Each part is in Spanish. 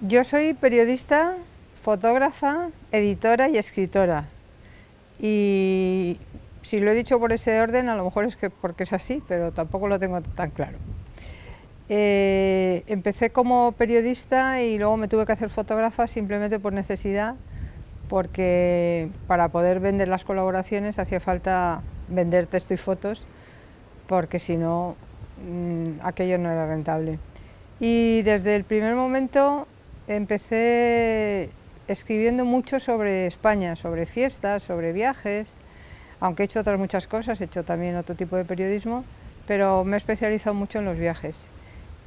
Yo soy periodista, fotógrafa, editora y escritora. Y si lo he dicho por ese orden, a lo mejor es que porque es así, pero tampoco lo tengo tan claro. Empecé como periodista y luego me tuve que hacer fotógrafa simplemente por necesidad, porque para poder vender las colaboraciones hacía falta vender texto y fotos, porque si no, aquello no era rentable. Y desde el primer momento empecé escribiendo mucho sobre España, sobre fiestas, sobre viajes, aunque he hecho otras muchas cosas, he hecho también otro tipo de periodismo, pero me he especializado mucho en los viajes.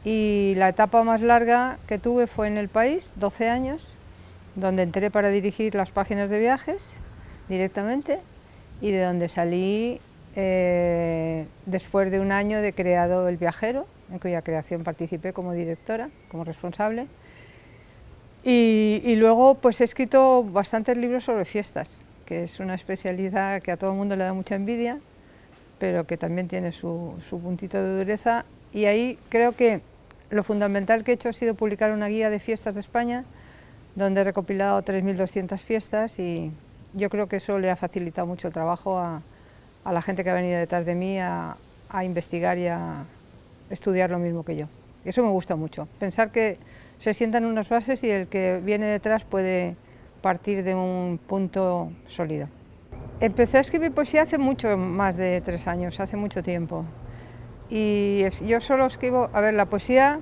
Y la etapa más larga que tuve fue en El País, 12 años, donde entré para dirigir las páginas de viajes directamente y de donde salí después de un año de creado El Viajero, en cuya creación participé como directora, como responsable. Y luego pues he escrito bastantes libros sobre fiestas, que es una especialidad que a todo el mundo le da mucha envidia, pero que también tiene su puntito de dureza. Y ahí creo que lo fundamental que he hecho ha sido publicar una guía de fiestas de España, donde he recopilado 3.200 fiestas, y yo creo que eso le ha facilitado mucho el trabajo a la gente que ha venido detrás de mí a investigar y a estudiar lo mismo que yo. Eso me gusta mucho, pensar que se sientan unas bases y el que viene detrás puede partir de un punto sólido. Empecé a escribir poesía hace mucho más de 3 años, hace mucho tiempo. Y yo solo escribo, a ver, la poesía,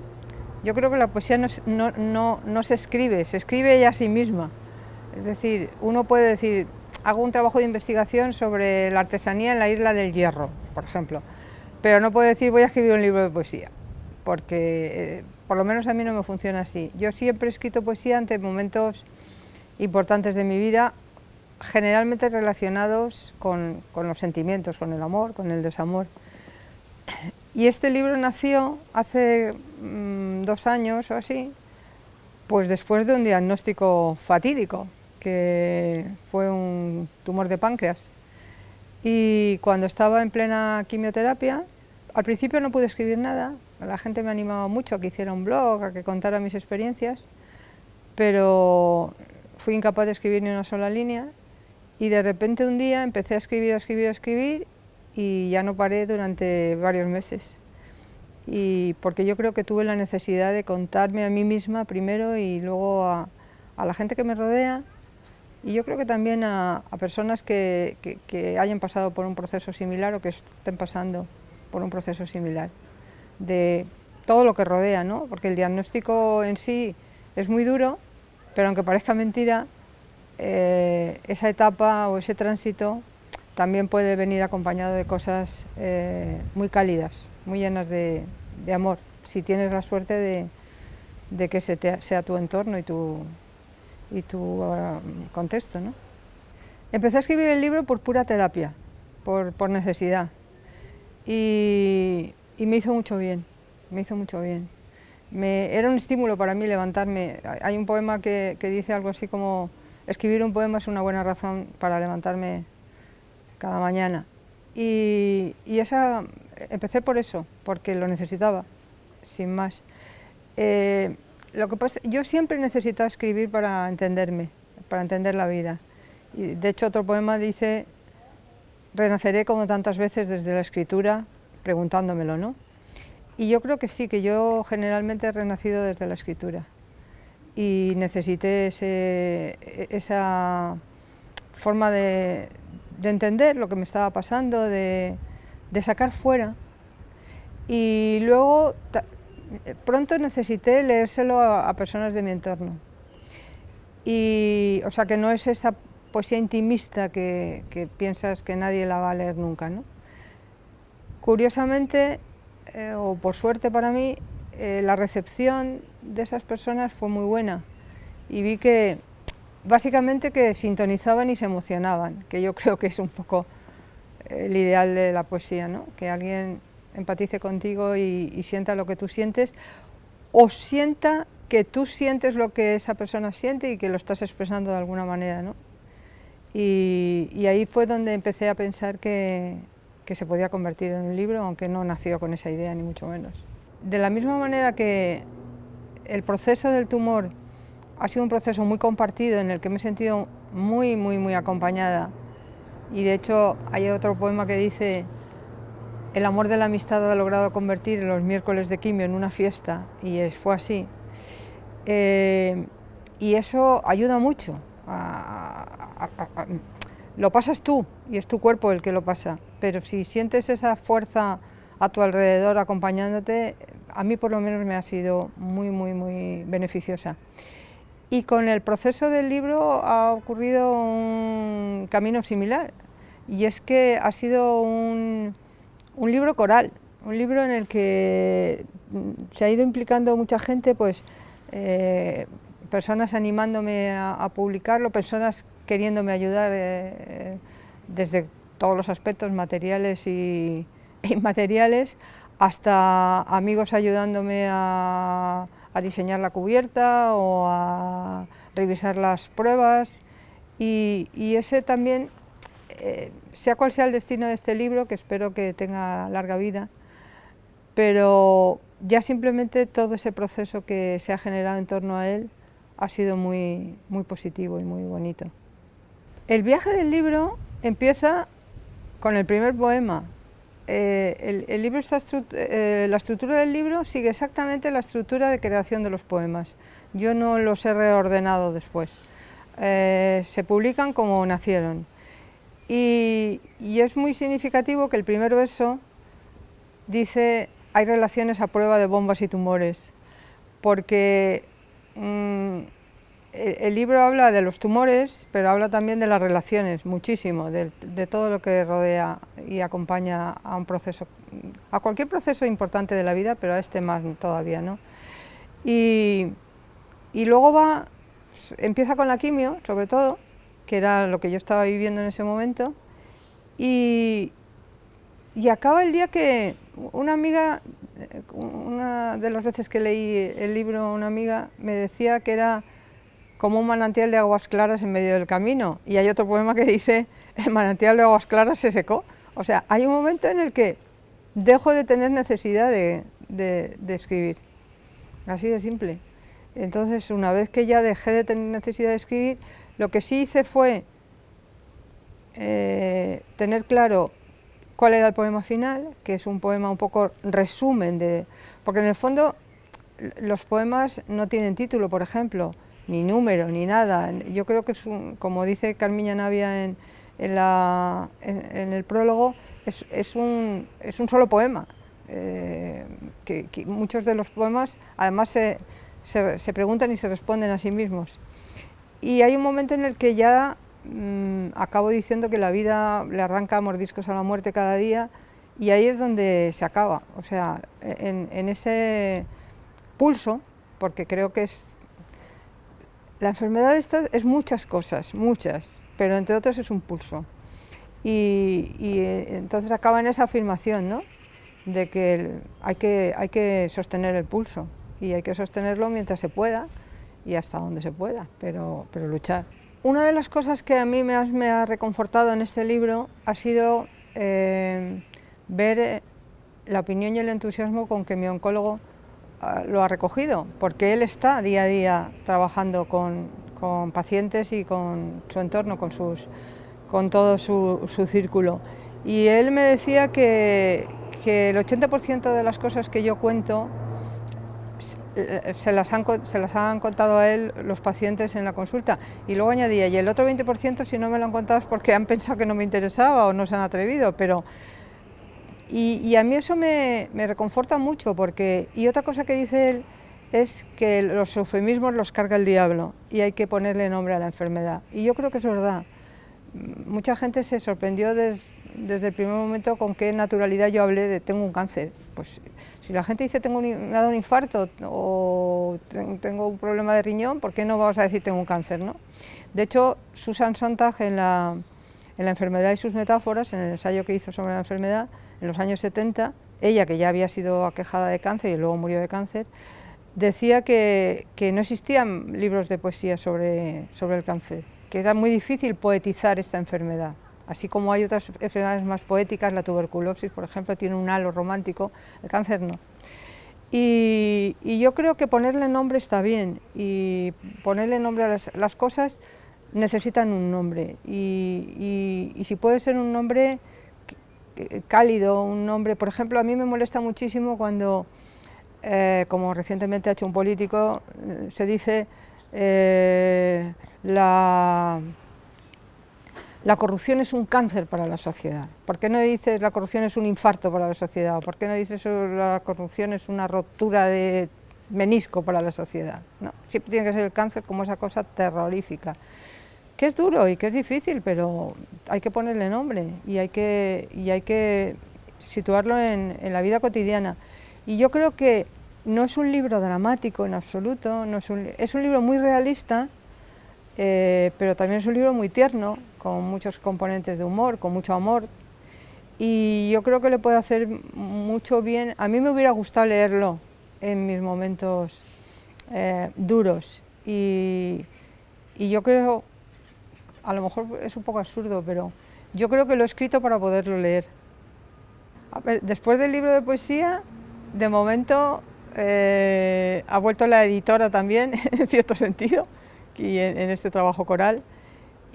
yo creo que la poesía no se escribe ella a sí misma. Es decir, uno puede decir, hago un trabajo de investigación sobre la artesanía en la isla del Hierro, por ejemplo, pero no puedo decir voy a escribir un libro de poesía, porque por lo menos a mí no me funciona así. Yo siempre he escrito poesía ante momentos importantes de mi vida, generalmente relacionados con los sentimientos, con el amor, con el desamor. Y este libro nació hace 2 años o así, pues después de un diagnóstico fatídico, que fue un tumor de páncreas. Y cuando estaba en plena quimioterapia, al principio no pude escribir nada, la gente me animaba mucho a que hiciera un blog, a que contara mis experiencias, pero fui incapaz de escribir ni una sola línea, y de repente un día empecé a escribir y ya no paré durante varios meses. Y porque yo creo que tuve la necesidad de contarme a mí misma primero y luego a la gente que me rodea, y yo creo que también a personas que hayan pasado por un proceso similar o que estén pasando por un proceso similar, de todo lo que rodea, ¿no? Porque el diagnóstico en sí es muy duro, pero aunque parezca mentira, esa etapa o ese tránsito también puede venir acompañado de cosas muy cálidas, muy llenas de amor, si tienes la suerte de que sea tu entorno y tu contexto, ¿no? Empecé a escribir el libro por pura terapia, por necesidad, y me hizo mucho bien, me hizo mucho bien. Era un estímulo para mí levantarme. Hay un poema que dice algo así como: escribir un poema es una buena razón para levantarme cada mañana. Y empecé por eso, porque lo necesitaba, sin más. Lo que pasa, yo siempre he necesitado escribir para entenderme, para entender la vida. Y de hecho otro poema dice: renaceré como tantas veces desde la escritura, preguntándomelo, ¿no? Y yo creo que sí, que yo generalmente he renacido desde la escritura y necesité esa forma de entender lo que me estaba pasando, de sacar fuera. Y luego pronto necesité leérselo a personas de mi entorno. Y, o sea, que no es esa poesía intimista que piensas que nadie la va a leer nunca, ¿no? Curiosamente, o por suerte para mí, la recepción de esas personas fue muy buena, y vi que básicamente que sintonizaban y se emocionaban, que yo creo que es un poco el ideal de la poesía, ¿no? Que alguien empatice contigo y sienta lo que tú sientes, o sienta que tú sientes lo que esa persona siente y que lo estás expresando de alguna manera, ¿no? Y ahí fue donde empecé a pensar que se podía convertir en un libro, aunque no nació con esa idea, ni mucho menos. De la misma manera que el proceso del tumor ha sido un proceso muy compartido en el que me he sentido muy, muy, muy acompañada. Y de hecho hay otro poema que dice: el amor de la amistad ha logrado convertir los miércoles de quimio en una fiesta, y fue así. Y eso ayuda mucho. Lo pasas tú y es tu cuerpo el que lo pasa, pero si sientes esa fuerza a tu alrededor acompañándote, a mí por lo menos me ha sido muy, muy, muy beneficiosa. Y con el proceso del libro ha ocurrido un camino similar, y es que ha sido un libro coral, un libro en el que se ha ido implicando mucha gente, pues personas animándome a publicarlo, personas queriéndome ayudar desde todos los aspectos materiales e inmateriales, hasta amigos ayudándome a diseñar la cubierta o a revisar las pruebas, y ese también, sea cual sea el destino de este libro, que espero que tenga larga vida, pero ya simplemente todo ese proceso que se ha generado en torno a él ha sido muy, muy positivo y muy bonito. El viaje del libro empieza con el primer poema. El libro la estructura del libro sigue exactamente la estructura de creación de los poemas. Yo no los he reordenado después. Se publican como nacieron. Y es muy significativo que el primer verso dice: hay relaciones a prueba de bombas y tumores, porque el libro habla de los tumores, pero habla también de las relaciones, muchísimo, de todo lo que rodea y acompaña a un proceso, a cualquier proceso importante de la vida, pero a este más todavía, ¿no? Y luego empieza con la quimio, sobre todo, que era lo que yo estaba viviendo en ese momento, y acaba el día que una amiga, una de las veces que leí el libro, una amiga me decía que era como un manantial de aguas claras en medio del camino, y hay otro poema que dice: el manantial de aguas claras se secó. O sea, hay un momento en el que dejo de tener necesidad de escribir, así de simple. Entonces, una vez que ya dejé de tener necesidad de escribir, lo que sí hice fue tener claro cuál era el poema final, que es un poema un poco resumen porque en el fondo los poemas no tienen título, por ejemplo, ni número, ni nada. Yo creo que como dice Carmiña Navia en el prólogo, es un solo poema, que muchos de los poemas además se preguntan y se responden a sí mismos. Y hay un momento en el que ya acabo diciendo que la vida le arranca mordiscos a la muerte cada día, y ahí es donde se acaba. O sea, en ese pulso, porque creo que la enfermedad esta es muchas cosas, muchas, pero entre otras es un pulso. Y entonces acaba en esa afirmación, ¿no?, de que hay que sostener el pulso, y hay que sostenerlo mientras se pueda y hasta donde se pueda, pero luchar. Una de las cosas que a mí me ha reconfortado en este libro ha sido ver la opinión y el entusiasmo con que mi oncólogo lo ha recogido, porque él está día a día trabajando con pacientes y con su entorno, con todo su círculo. Y él me decía que el 80% de las cosas que yo cuento se las han contado a él los pacientes en la consulta, y luego añadía: y el otro 20% si no me lo han contado es porque han pensado que no me interesaba o no se han atrevido, pero... Y a mí eso me reconforta mucho, porque... Y otra cosa que dice él es que los eufemismos los carga el diablo y hay que ponerle nombre a la enfermedad, y yo creo que es verdad. Mucha gente se sorprendió desde el primer momento con qué naturalidad yo hablé de tengo un cáncer. Pues si la gente dice me ha dado un infarto o tengo un problema de riñón, ¿por qué no vamos a decir tengo un cáncer, no? De hecho, Susan Sontag en la enfermedad y sus metáforas, en el ensayo que hizo sobre la enfermedad en los años 70, ella, que ya había sido aquejada de cáncer y luego murió de cáncer, decía que no existían libros de poesía sobre el cáncer, que era muy difícil poetizar esta enfermedad. Así como hay otras enfermedades más poéticas, la tuberculosis, por ejemplo, tiene un halo romántico, el cáncer no. Y yo creo que ponerle nombre está bien, y ponerle nombre a las cosas necesitan un nombre, y si puede ser un nombre cálido, un nombre, por ejemplo, a mí me molesta muchísimo cuando, como recientemente ha hecho un político, se dice la corrupción es un cáncer para la sociedad. ¿Por qué no dices la corrupción es un infarto para la sociedad? ¿Por qué no dices la corrupción es una ruptura de menisco para la sociedad? No, siempre tiene que ser el cáncer como esa cosa terrorífica, que es duro y que es difícil, pero hay que ponerle nombre y hay que situarlo en la vida cotidiana. Y yo creo que no es un libro dramático en absoluto, es un libro muy realista, pero también es un libro muy tierno, con muchos componentes de humor, con mucho amor, y yo creo que le puede hacer mucho bien. A mí me hubiera gustado leerlo en mis momentos duros, y yo creo, a lo mejor es un poco absurdo, pero yo creo que lo he escrito para poderlo leer. A ver, después del libro de poesía, de momento ha vuelto la editora también, en cierto sentido, y en este trabajo coral.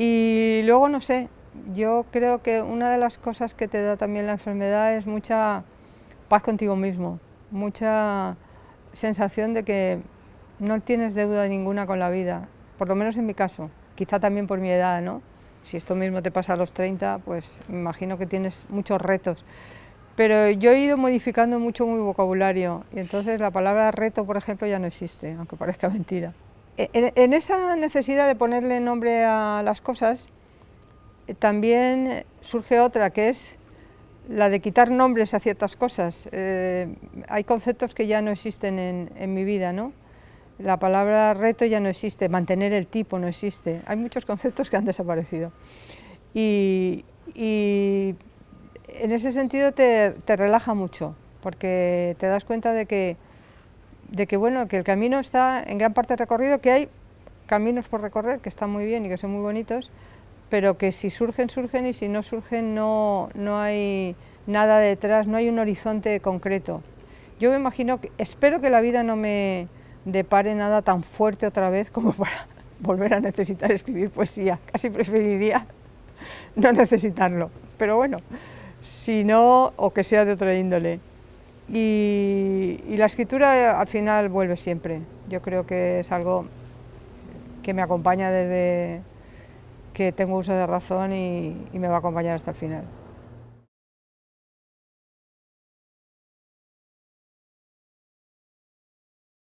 Y luego, no sé, yo creo que una de las cosas que te da también la enfermedad es mucha paz contigo mismo, mucha sensación de que no tienes deuda ninguna con la vida, por lo menos en mi caso, quizá también por mi edad, ¿no? Si esto mismo te pasa a los 30, pues me imagino que tienes muchos retos. Pero yo he ido modificando mucho mi vocabulario, y entonces la palabra reto, por ejemplo, ya no existe, aunque parezca mentira. En esa necesidad de ponerle nombre a las cosas, también surge otra, que es la de quitar nombres a ciertas cosas. Hay conceptos que ya no existen en mi vida, ¿no? La palabra reto ya no existe, mantener el tipo no existe. Hay muchos conceptos que han desaparecido. Y en ese sentido te relaja mucho, porque te das cuenta de que bueno, que el camino está en gran parte recorrido, que hay caminos por recorrer que están muy bien y que son muy bonitos, pero que si surgen, surgen, y si no surgen no hay nada detrás, no hay un horizonte concreto. Yo me imagino, espero que la vida no me depare nada tan fuerte otra vez como para volver a necesitar escribir poesía. Casi preferiría no necesitarlo, pero bueno, si no, o que sea de otra índole. Y la escritura al final vuelve siempre. Yo creo que es algo que me acompaña desde que tengo uso de razón, y me va a acompañar hasta el final.